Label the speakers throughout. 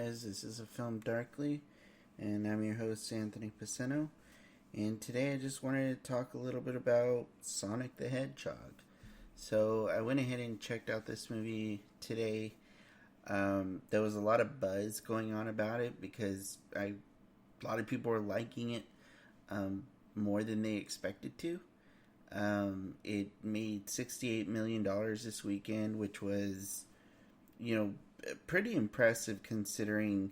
Speaker 1: guys. This is a film Darkly, and I'm your host, Anthony Pacino. And today I just wanted to talk a little bit about Sonic the Hedgehog. So I went ahead and checked out this movie today. There was a lot of buzz going on about it because a lot of people were liking it more than they expected to. It made $68 million this weekend, which was, pretty impressive considering,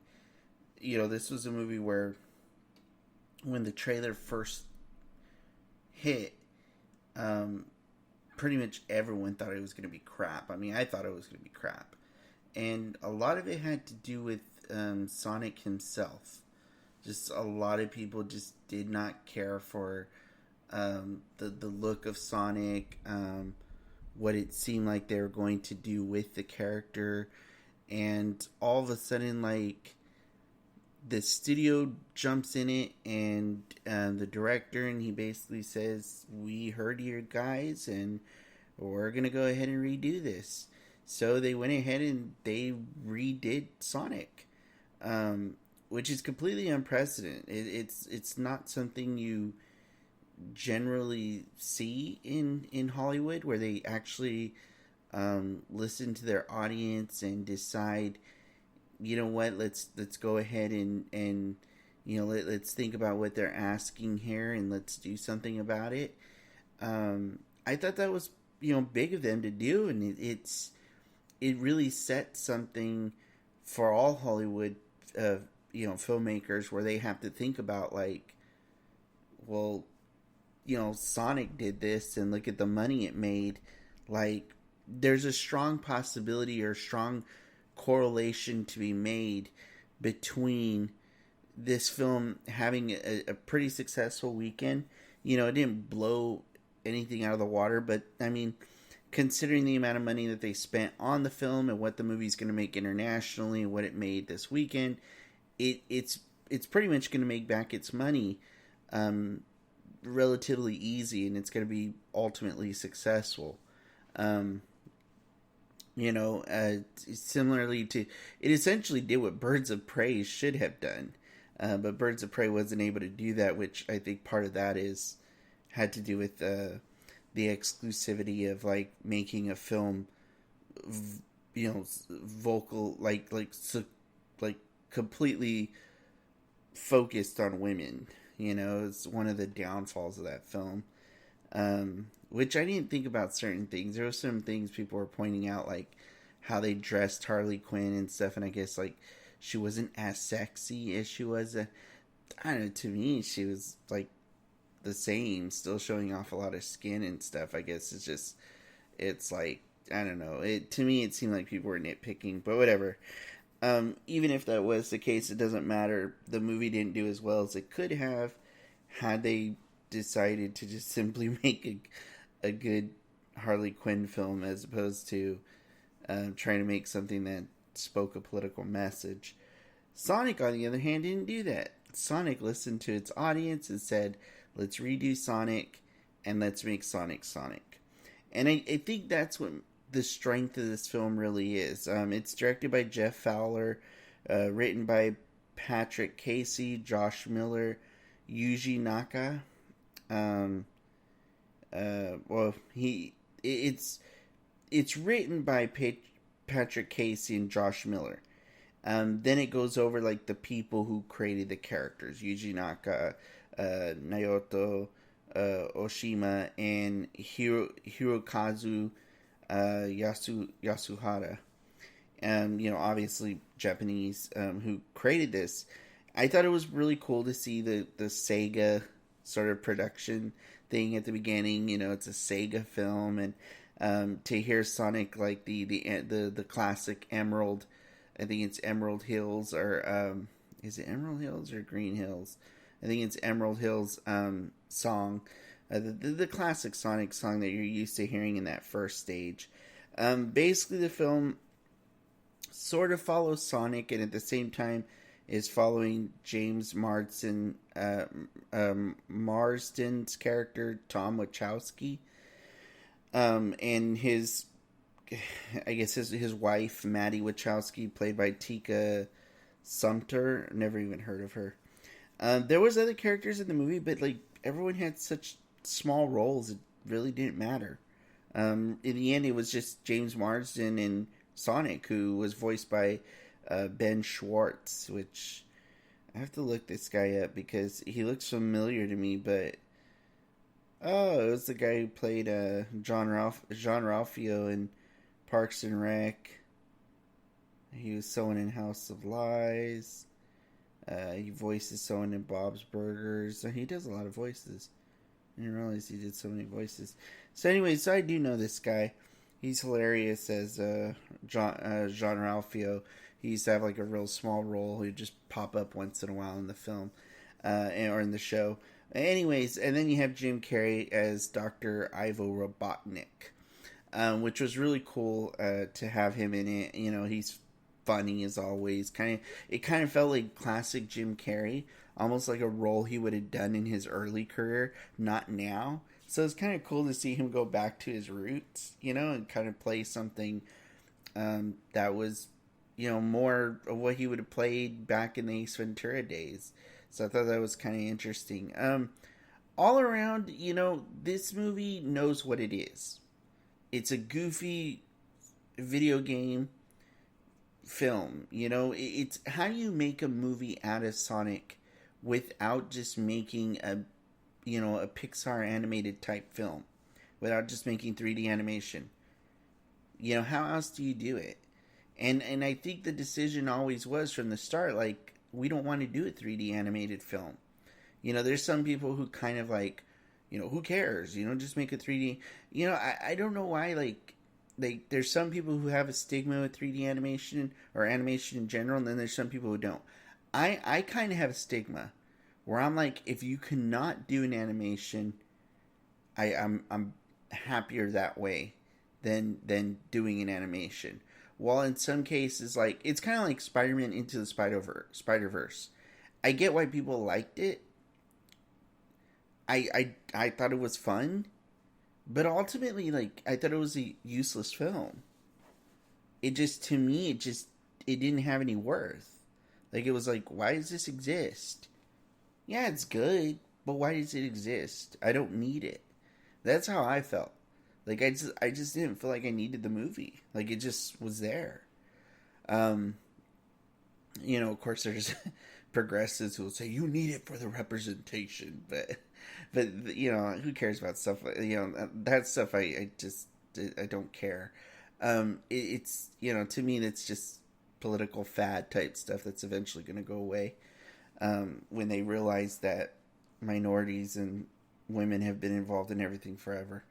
Speaker 1: this was a movie where when the trailer first hit, pretty much everyone thought it was going to be crap. I mean, I thought it was going to be crap. And a lot of it had to do with Sonic himself. Just a lot of people just did not care for the look of Sonic, what it seemed like they were going to do with the character, and all of a sudden, like, the studio jumps in it, and the director, and he basically says, "We heard you guys, and we're gonna go ahead and redo this." So they went ahead and they redid Sonic, which is completely unprecedented. It's not something you generally see in Hollywood, where they actually listen to their audience and decide, you know what, let's go ahead and let's think about what they're asking here and let's do something about it. I thought that was big of them to do, and it really set something for all Hollywood filmmakers, where they have to think about, like, well, Sonic did this and look at the money it made. Like, there's a strong possibility or strong correlation to be made between this film having a pretty successful weekend. It didn't blow anything out of the water, but I mean, considering the amount of money that they spent on the film and what the movie's going to make internationally and what it made this weekend, it's pretty much going to make back its money relatively easy, and it's going to be ultimately successful. Similarly to, it essentially did what Birds of Prey should have done, but Birds of Prey wasn't able to do that, which I think part of that had to do with the exclusivity of, like, making a film, vocal, like completely focused on women. It's one of the downfalls of that film. Which I didn't think about certain things. There were some things people were pointing out, like how they dressed Harley Quinn and stuff, and I guess, like, she wasn't as sexy as she was. I don't know, to me, she was, like, the same, still showing off a lot of skin and stuff. I guess it's like, I don't know. To me, it seemed like people were nitpicking, but whatever. Even if that was the case, it doesn't matter. The movie didn't do as well as it could have had they decided to just simply make a good Harley Quinn film, as opposed to trying to make something that spoke a political message. Sonic, on the other hand, didn't do that. Sonic listened to its audience and said, let's redo Sonic and let's make Sonic Sonic. And I think that's what the strength of this film really is. It's directed by Jeff Fowler, written by Patrick Casey, Josh Miller, Yuji Naka. It's written by Patrick Casey and Josh Miller. Then it goes over, like, the people who created the characters: Yuji Naka, Naoto Oshima, and Hirokazu Yasuhara. Obviously Japanese, who created this. I thought it was really cool to see the Sega sort of production thing at the beginning. It's a Sega film, and to hear Sonic, like the classic Emerald, I think it's Emerald Hills, or is it Emerald Hills or Green Hills? I think it's Emerald Hills song, the classic Sonic song that you're used to hearing in that first stage. Basically, the film sort of follows Sonic, and at the same time is following James Marsden's character, Tom Wachowski, and his wife, Maddie Wachowski, played by Tika Sumter. Never even heard of her. There was other characters in the movie, but like everyone had such small roles, it really didn't matter. In the end, it was just James Marsden and Sonic, who was voiced by Ben Schwartz, which I have to look this guy up because he looks familiar to me. But oh, it was the guy who played John Ralphio in Parks and Rec. He was someone in House of Lies. He voices someone in Bob's Burgers. So he does a lot of voices. I didn't realize he did so many voices. So anyway, so I do know this guy. He's hilarious as Jean Ralphio. He used to have like a real small role. He'd just pop up once in a while in the film or in the show. Anyways, and then you have Jim Carrey as Dr. Ivo Robotnik, which was really cool to have him in it. You know, he's funny as always. It kind of felt like classic Jim Carrey, almost like a role he would have done in his early career, not now. So it's kind of cool to see him go back to his roots, you know, and kind of play something that was, you know, more of what he would have played back in the Ace Ventura days. So I thought that was kind of interesting. All around, you know, this movie knows what it is. It's a goofy video game film. You know, it's how do you make a movie out of Sonic without just making a Pixar animated type film, without just making 3D animation. You know, how else do you do it? And I think the decision always was from the start, like, we don't want to do a 3D animated film. You know, there's some people who kind of like, you know, who cares? You know, just make a 3D. You know, I don't know why, like there's some people who have a stigma with 3D animation or animation in general, and then there's some people who don't. I kind of have a stigma where I'm like, if you cannot do an animation, I'm happier that way than doing an animation. While in some cases, like, it's kind of like Spider-Man Into the Spider-Verse. I get why people liked it. I thought it was fun, but ultimately, like, I thought it was a useless film. It just, to me, it didn't have any worth. Like, it was like, why does this exist? Yeah, it's good, but why does it exist? I don't need it. That's how I felt. Like, I just didn't feel like I needed the movie. Like, it just was there. You know, of course, there's progressives who will say you need it for the representation, but you know, who cares about stuff? You know, that stuff I don't care. It's, you know, to me that's just political fad type stuff that's eventually going to go away when they realize that minorities and women have been involved in everything forever.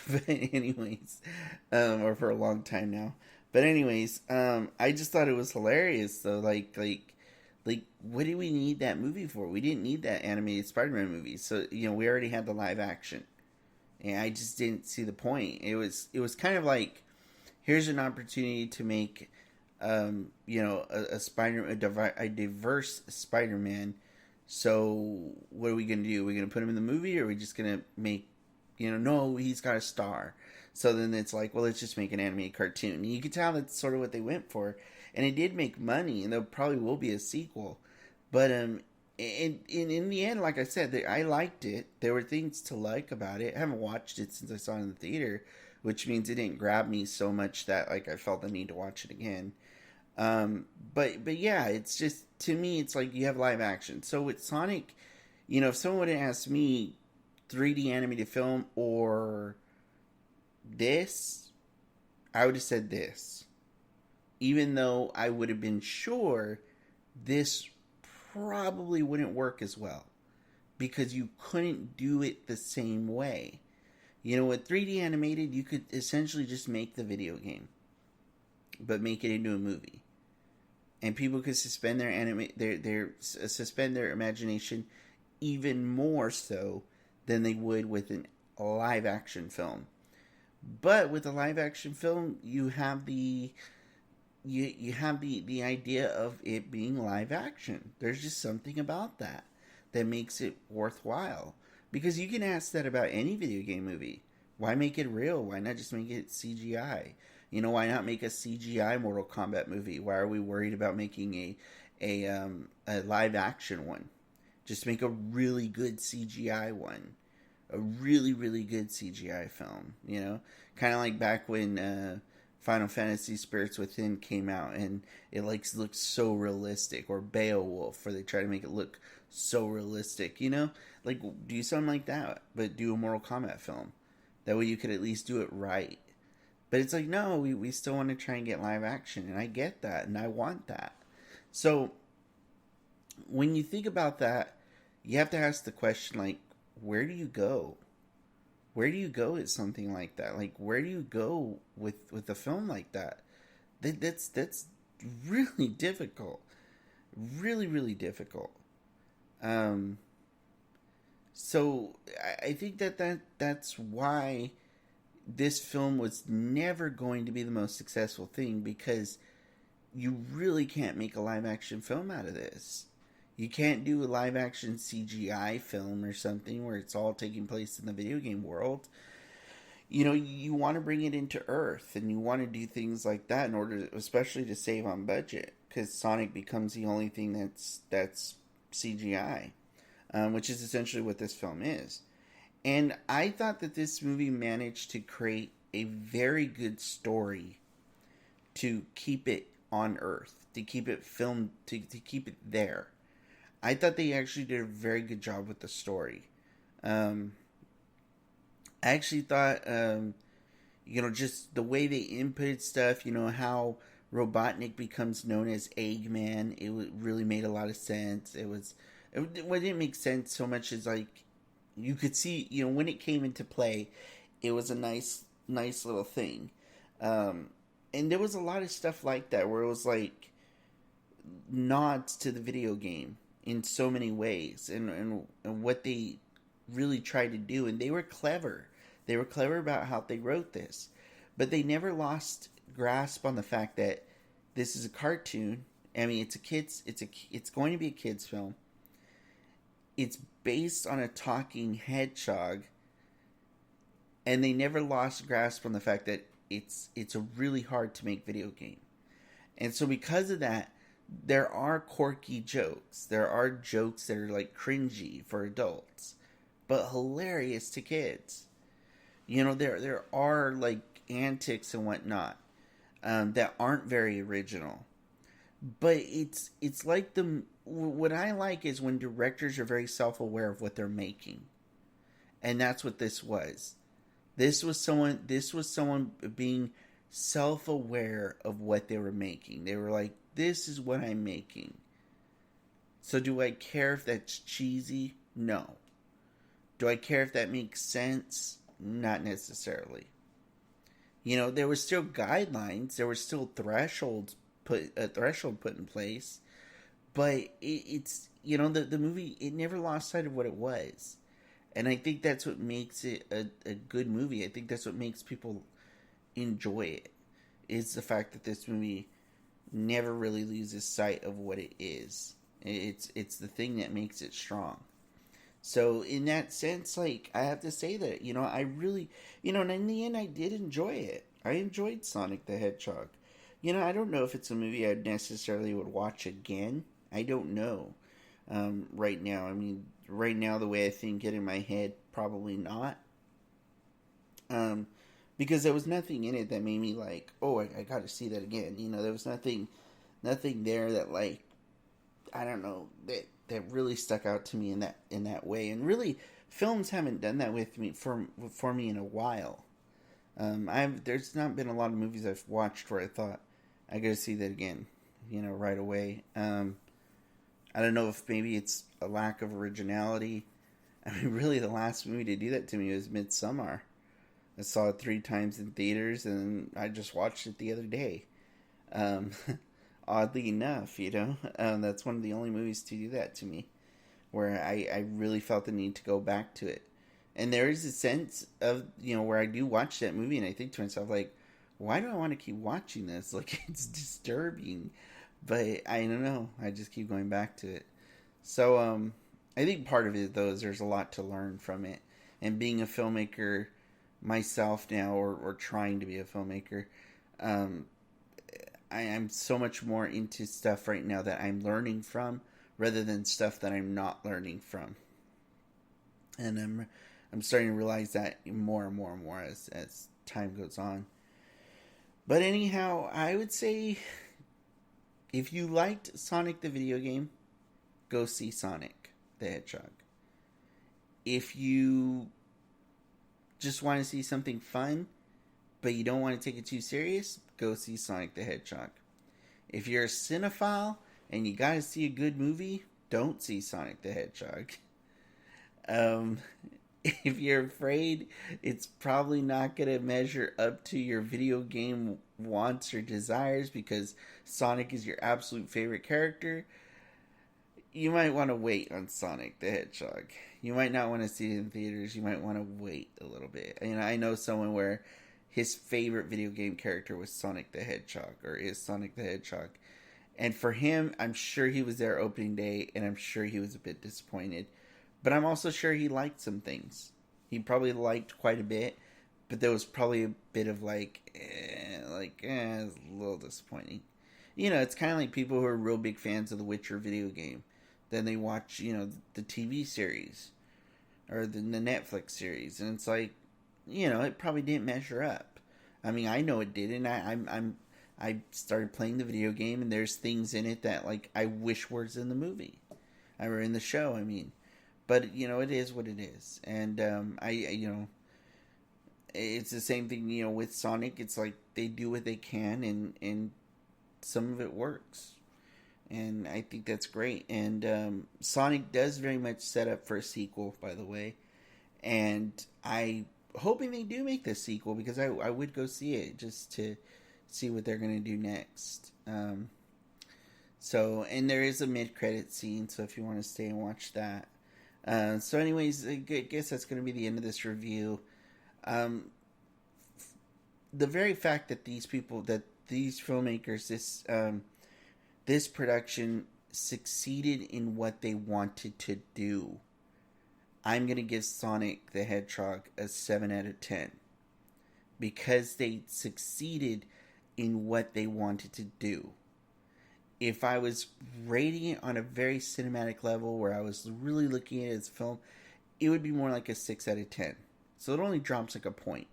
Speaker 1: But anyways, or for a long time now. But anyways, I just thought it was hilarious though. Like, what do we need that movie for? We didn't need that animated Spider-Man movie. So, you know, we already had the live action, and I just didn't see the point. It was kind of like, here's an opportunity to make, you know, a diverse Spider-Man. So, what are we gonna do? Are we gonna put him in the movie, or are we just gonna make, you know, no, he's got a star. So then it's like, well, let's just make an animated cartoon. And you could tell that's sort of what they went for. And it did make money, and there probably will be a sequel. But in the end, like I said, I liked it. There were things to like about it. I haven't watched it since I saw it in the theater, which means it didn't grab me so much that, like, I felt the need to watch it again. But yeah, it's just, to me, it's like you have live action. So with Sonic, you know, if someone would have asked me 3D animated film or this, I would have said this. Even though I would have been sure this probably wouldn't work as well, because you couldn't do it the same way. You know, with 3D animated, you could essentially just make the video game, but make it into a movie, and people could suspend suspend their imagination even more so than they would with a live action film. But with a live action film, you have the idea of it being live action. There's just something about that makes it worthwhile. Because you can ask that about any video game movie. Why make it real? Why not just make it CGI? You know, why not make a CGI Mortal Kombat movie? Why are we worried about making a live action one. Just make a really good CGI one, a really really good CGI film. You know, kind of like back when Final Fantasy Spirits Within came out, and it like looks so realistic, or Beowulf, where they try to make it look so realistic. You know, like do something like that, but do a Mortal Kombat film. That way you could at least do it right. But it's like, no, we still want to try and get live action, and I get that, and I want that. So when you think about that, you have to ask the question, like, where do you go? Where do you go with something like that? Like, where do you go with a film like that? That's really difficult, really really difficult. Um, so I think that's why this film was never going to be the most successful thing, because you really can't make a live action film out of this. You can't do a live action CGI film or something where it's all taking place in the video game world. You know, you want to bring it into Earth, and you want to do things like that in order, especially to save on budget, because Sonic becomes the only thing that's CGI, which is essentially what this film is. And I thought that this movie managed to create a very good story to keep it on Earth, to keep it filmed, to keep it there. I thought they actually did a very good job with the story. I actually thought, just the way they inputted stuff, how Robotnik becomes known as Eggman, it really made a lot of sense. It didn't make sense so much as, like, you could see, when it came into play, it was a nice little thing. And there was a lot of stuff like that where it was like nods to the video game in so many ways, and what they really tried to do. And they were clever. They were clever about how they wrote this, but they never lost grasp on the fact that this is a cartoon. I mean, it's going to be a kids film. It's based on a talking hedgehog, and they never lost grasp on the fact that it's a really hard to make video game. And so because of that, there are quirky jokes. There are jokes that are like cringy for adults, but hilarious to kids. There are like antics and whatnot that aren't very original. But it's like what I like is when directors are very self-aware of what they're making. And that's what this was. This was someone being self-aware of what they were making. They were like, this is what I'm making. So do I care if that's cheesy? No. Do I care if that makes sense? Not necessarily. There were still guidelines. There were still thresholds put in place. But it's the movie, it never lost sight of what it was. And I think that's what makes it a good movie. I think that's what makes people enjoy it. Is the fact that this movie never really loses sight of what it is. It's the thing that makes it strong. So in that sense, like, I have to say that, I really, and in the end I did enjoy it. I enjoyed Sonic the Hedgehog. I don't know if it's a movie I necessarily would watch again. I don't know. Right now, I mean, right now the way I think it in my head, probably not. Because there was nothing in it that made me like, oh, I got to see that again. There was nothing there that, like, I don't know, that really stuck out to me in that way. And really, films haven't done that with me for me in a while. There's not been a lot of movies I've watched where I thought I got to see that again, right away. I don't know if maybe it's a lack of originality. I mean, really, the last movie to do that to me was Midsommar. I saw it 3 times in theaters, and I just watched it the other day. Oddly enough, that's one of the only movies to do that to me, where I really felt the need to go back to it. And there is a sense of, where I do watch that movie, and I think to myself, like, why do I want to keep watching this? Like, it's disturbing. But I don't know. I just keep going back to it. So, I think part of it, though, is there's a lot to learn from it. And being a filmmaker myself now, or trying to be a filmmaker, am so much more into stuff right now that I'm learning from rather than stuff that I'm not learning from. And I'm starting to realize that more and more and more as time goes on. But anyhow, I would say if you liked Sonic the video game, go see Sonic the Hedgehog. If you just want to see something fun, but you don't want to take it too serious, go see Sonic the Hedgehog. If you're a cinephile and you gotta see a good movie, don't see Sonic the Hedgehog. Um, if you're afraid it's probably not gonna measure up to your video game wants or desires because Sonic is your absolute favorite character, you might want to wait on Sonic the Hedgehog. You might not want to see it in theaters. You might want to wait a little bit. And I know someone where his favorite video game character was Sonic the Hedgehog, or is Sonic the Hedgehog. And for him, I'm sure he was there opening day, and I'm sure he was a bit disappointed. But I'm also sure he liked some things. He probably liked quite a bit, but there was probably a bit of it's a little disappointing. You know, it's kind of like people who are real big fans of the Witcher video game. Then they watch, the TV series or the Netflix series, and it's like, it probably didn't measure up. I mean, I know it didn't. I started playing the video game, and there's things in it that I wish was in the movie, or in the show. I mean, but it is what it is, and it's the same thing. With Sonic, it's like they do what they can, and some of it works. And I think that's great. And Sonic does very much set up for a sequel, by the way. And I hoping they do make this sequel because I would go see it just to see what they're going to do next. And there is a mid-credit scene, so if you want to stay and watch that. So anyways, I guess that's going to be the end of this review. The very fact that these filmmakers, this production succeeded in what they wanted to do, I'm going to give Sonic the Hedgehog a 7 out of 10. Because they succeeded in what they wanted to do. If I was rating it on a very cinematic level where I was really looking at it as a film, it would be more like a 6 out of 10. So it only drops a point.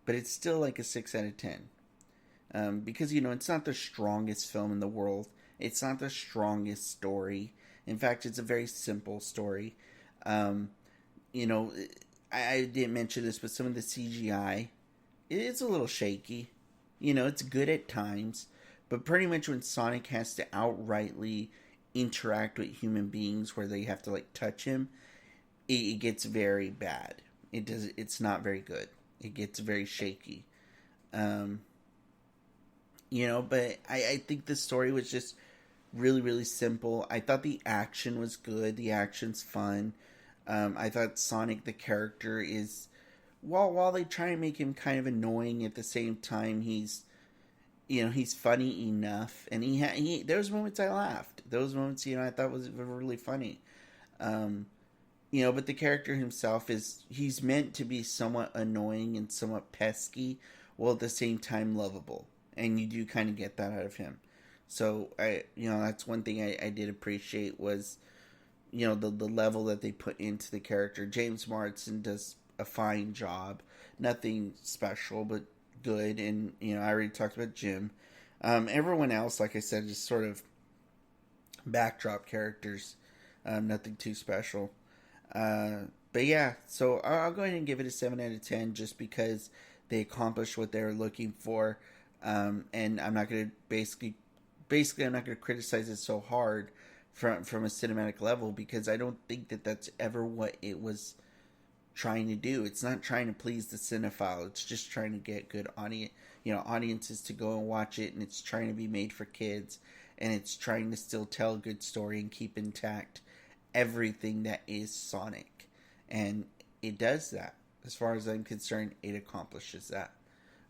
Speaker 1: But it's still a 6 out of 10. Because, it's not the strongest film in the world. It's not the strongest story. In fact, it's a very simple story. I didn't mention this, but some of the CGI, it's a little shaky. It's good at times. But pretty much when Sonic has to outrightly interact with human beings where they have to, touch him, it gets very bad. It's not very good. It gets very shaky. But I think the story was just really, really simple. I thought the action was good. The action's fun. I thought Sonic, the character, is... While they try and make him kind of annoying, at the same time, he's funny enough. And there was moments I laughed. Those moments, I thought was really funny. But the character himself he's meant to be somewhat annoying and somewhat pesky, while at the same time lovable. And you do kind of get that out of him. So that's one thing I did appreciate was, the level that they put into the character. James Marsden does a fine job. Nothing special, but good. And, I already talked about Jim. Everyone else, like I said, just sort of backdrop characters. Nothing too special. But yeah, so I'll go ahead and give it a 7 out of 10 just because they accomplished what they were looking for. And I'm not going to basically I'm not going to criticize it so hard from a cinematic level because I don't think that that's ever what it was trying to do. It's not trying to please the cinephile. It's just trying to get good audiences to go and watch it, and it's trying to be made for kids, and it's trying to still tell a good story and keep intact everything that is Sonic. And it does that. As far as I'm concerned, it accomplishes that.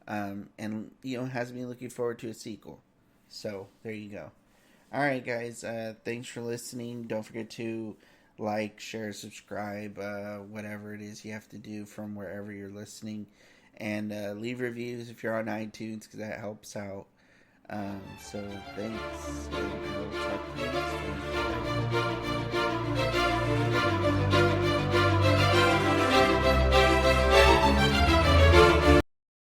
Speaker 1: And has me looking forward to a sequel. So, there you go. Alright, guys. Thanks for listening. Don't forget to like, share, subscribe, whatever it is you have to do from wherever you're listening. And leave reviews if you're on iTunes, because that helps out. So thanks, and I will talk to you next time. Bye.